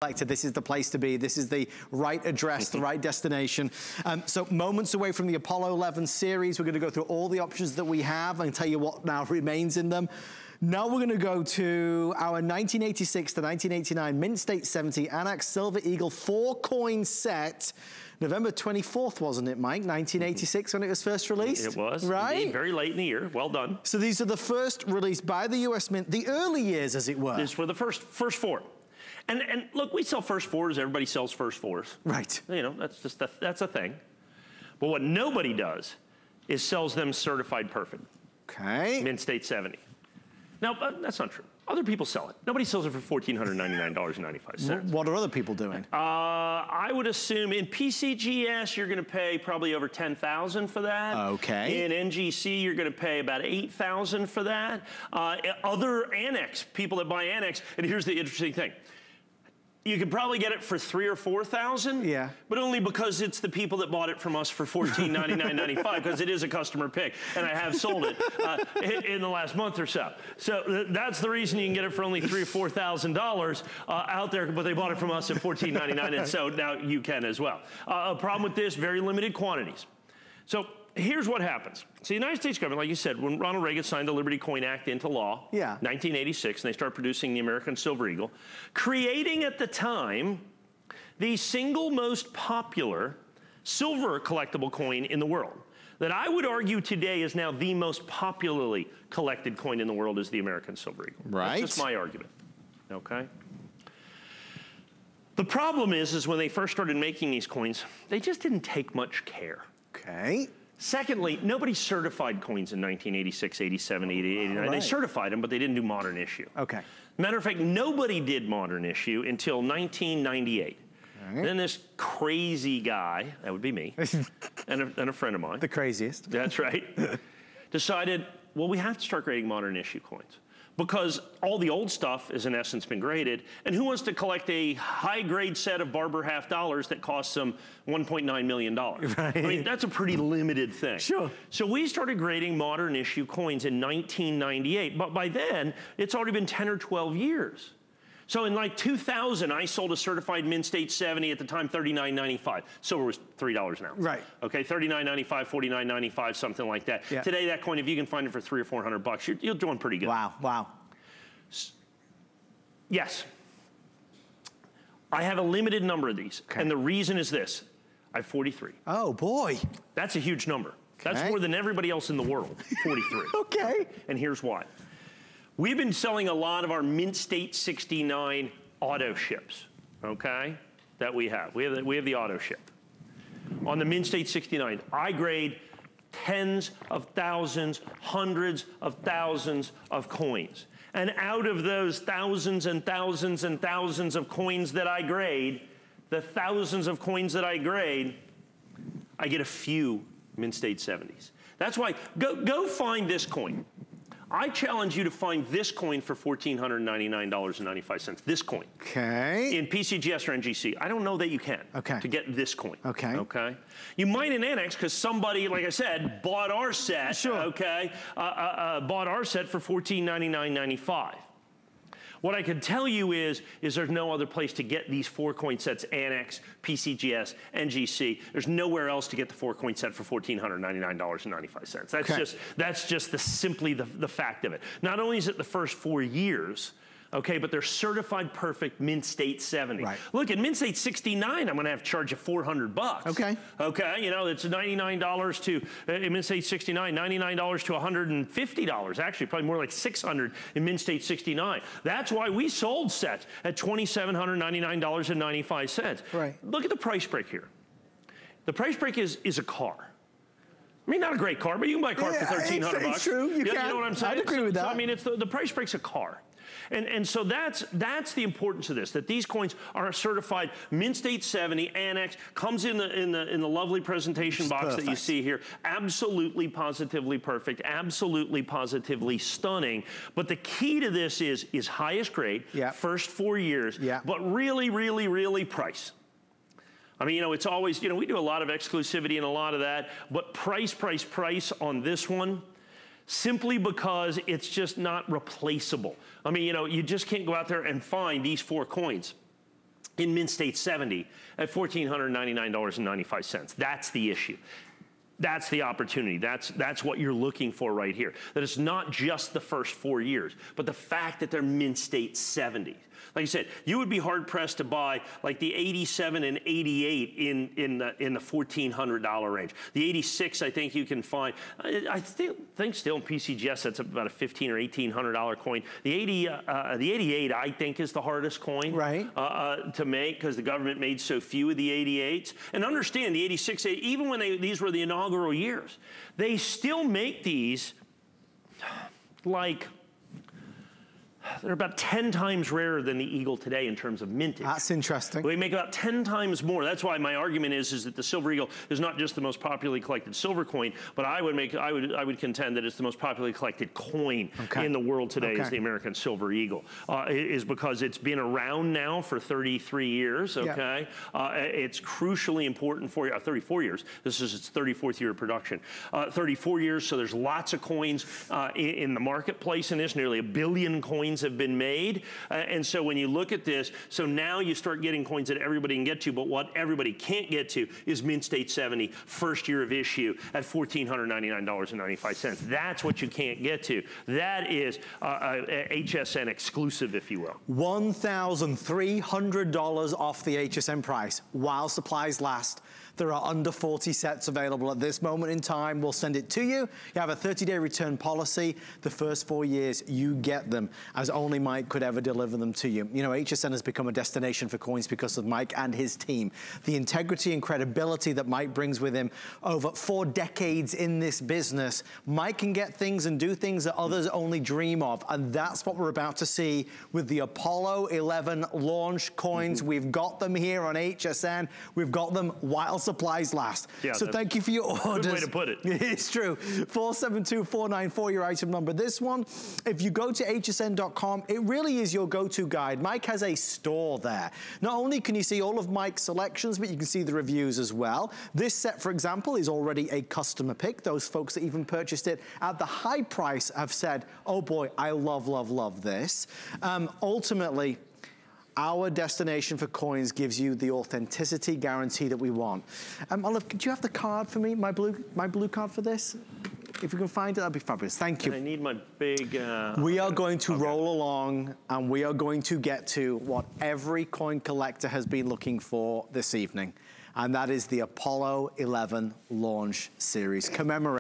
This is the place to be. This is the right address, the right destination. So moments away from the Apollo 11 series, we're going to go through all the options that we have and tell you what now remains in them. Now we're going to go to our 1986 to 1989 Mint State 70 ANACS Silver Eagle 4-coin set. November 24th, wasn't it, Mike? 1986 when it was first released? It was, right? Indeed, very late in the year. Well done. So these are the first released by the US Mint, the early years, as it were. These were the first four. And look, we sell first fours. Everybody sells first fours. Right. You know, that's a thing. But what nobody does is sells them certified perfect. Okay. Mint State 70. Now, that's not true. Other people sell it. Nobody sells it for $1,499.95. What are other people doing? I would assume in PCGS, you're gonna pay probably over $10,000 for that. Okay. In NGC, you're gonna pay about $8,000 for that. Other ANACS, people that buy ANACS, and here's the interesting thing. You could probably get it for $3,000 or $4,000, yeah, but only because it's the people that bought it from us for $1499.95, because it is a customer pick, and I have sold it in the last month or so. So that's the reason you can get it for only $3,000 or $4,000 out there, but they bought it from us at $14.99, and so now you can as well. A problem with this: very limited quantities. So here's what happens. So the United States government, like you said, when Ronald Reagan signed the Liberty Coin Act into law, 1986, and they start producing the American Silver Eagle, creating at the time the single most popular silver collectible coin in the world, that I would argue today is now the most popularly collected coin in the world, is the American Silver Eagle. Right. That's just my argument, okay? The problem is when they first started making these coins, they just didn't take much care. Okay. Secondly, nobody certified coins in 1986, 87, 88, 89. Right. They certified them, but they didn't do modern issue. Okay. Matter of fact, nobody did modern issue until 1998. Okay. Then this crazy guy, that would be me, and a friend of mine. The craziest. That's right. Decided, well, we have to start grading modern issue coins, because all the old stuff is in essence been graded, and who wants to collect a high-grade set of Barber half dollars that costs them $1.9 million? Right. I mean, that's a pretty limited thing. Sure. So we started grading modern issue coins in 1998, but by then, it's already been 10 or 12 years. So in like 2000, I sold a certified Mint State 70, at the time $39.95. Silver was $3 an ounce. Right. Okay, $39.95, $49.95, something like that. Yeah. Today, that coin, if you can find it for $300 or $400, you're doing pretty good. Wow, wow. Yes. I have a limited number of these, and the reason is this. I have 43. Oh, boy. That's a huge number. Okay. That's more than everybody else in the world, 43. Okay. And here's why. We've been selling a lot of our Mint State 69 auto ships, okay, that we have. We have the auto ship. On the Mint State 69, I grade tens of thousands, hundreds of thousands of coins. And out of those thousands and thousands and thousands of coins that I grade, the thousands of coins that I grade, I get a few Mint State 70s. That's why, go find this coin. I challenge you to find this coin for $1,499.95, this coin. Okay. In PCGS or NGC. I don't know that you can. Okay. To get this coin. Okay. Okay. You might in ANACS, because somebody, like I said, bought our set. Sure. Okay. Bought our set for $1499.95. What I can tell you is there's no other place to get these 4-coin sets, ANACS, PCGS, NGC. There's nowhere else to get the 4-coin set for $1,499.95. That's just simply the fact of it. Not only is it the first 4 years, okay, but they're certified perfect Mint State 70. Right. Look, at Mint State 69, I'm gonna have to charge you $400. Okay. Okay, you know, it's $99 to, in Mint State 69, $99 to $150. Actually, probably more like $600 in Mint State 69. That's why we sold sets at $2,799.95. Right. Look at the price break here. The price break is a car. I mean, not a great car, but you can buy a car for $1,300. It's true, you can. You know what I'm saying? I'd agree with that. So, I mean, it's the price break's a car. And so that's the importance of this, that these coins are certified Mint State 70, ANACS, comes in the lovely presentation box that you see here. Absolutely, positively perfect, absolutely, positively stunning. But the key to this is highest grade, first 4 years, but really, really, really price. I mean, you know, it's always, you know, we do a lot of exclusivity and a lot of that, but price on this one, simply because it's just not replaceable. I mean, you know, you just can't go out there and find these 4 coins in Mint State 70 at $1,499.95. That's the issue. That's the opportunity. That's what you're looking for right here. That it's not just the first 4 years, but the fact that they're Mint State 70. Like I said, you would be hard pressed to buy like the 87 and 88 in the $1,400 range. The 86, I think you can find. I think still in PCGS that's about a $1,500 or $1,800 coin. The 88, I think, is the hardest coin to make because the government made so few of the 88s. And understand the 86, even when these were the inaugural years, they still make these like. They're about 10 times rarer than the Eagle today in terms of mintage. That's interesting. We make about 10 times more. That's why my argument is that the Silver Eagle is not just the most popularly collected silver coin, but I would contend that it's the most popularly collected coin in the world today is the American Silver Eagle. Is because it's been around now for 33 years, It's crucially important for you, 34 years. This is its 34th year of production. 34 years, so there's lots of coins in the marketplace in this, nearly 1 billion coins have been made. And so when you look at this, so now you start getting coins that everybody can get to, but what everybody can't get to is Mint State 70, first year of issue at $1,499.95. That's what you can't get to. That is HSN exclusive, if you will. $1,300 off the HSN price while supplies last. There are under 40 sets available at this moment in time. We'll send it to you. You have a 30-day return policy. The first 4 years, you get them, as only Mike could ever deliver them to you. You know, HSN has become a destination for coins because of Mike and his team. The integrity and credibility that Mike brings with him over 4 decades in this business. Mike can get things and do things that others only dream of, and that's what we're about to see with the Apollo 11 launch coins. We've got them here on HSN. We've got them while supplies last. Yeah, so thank you for your orders. Good way to put it. It's true. 472494, your item number. This one, if you go to hsn.com, it really is your go-to guide. Mike has a store there. Not only can you see all of Mike's selections, but you can see the reviews as well. This set, for example, is already a customer pick. Those folks that even purchased it at the high price have said, oh boy, I love, love, love this. Ultimately, our destination for coins gives you the authenticity guarantee that we want. Olive, do you have the card for me, my blue card for this? If you can find it, that'd be fabulous. Thank you. I need my big... we are going to roll along, and we are going to get to what every coin collector has been looking for this evening, and that is the Apollo 11 launch series. Commemorate.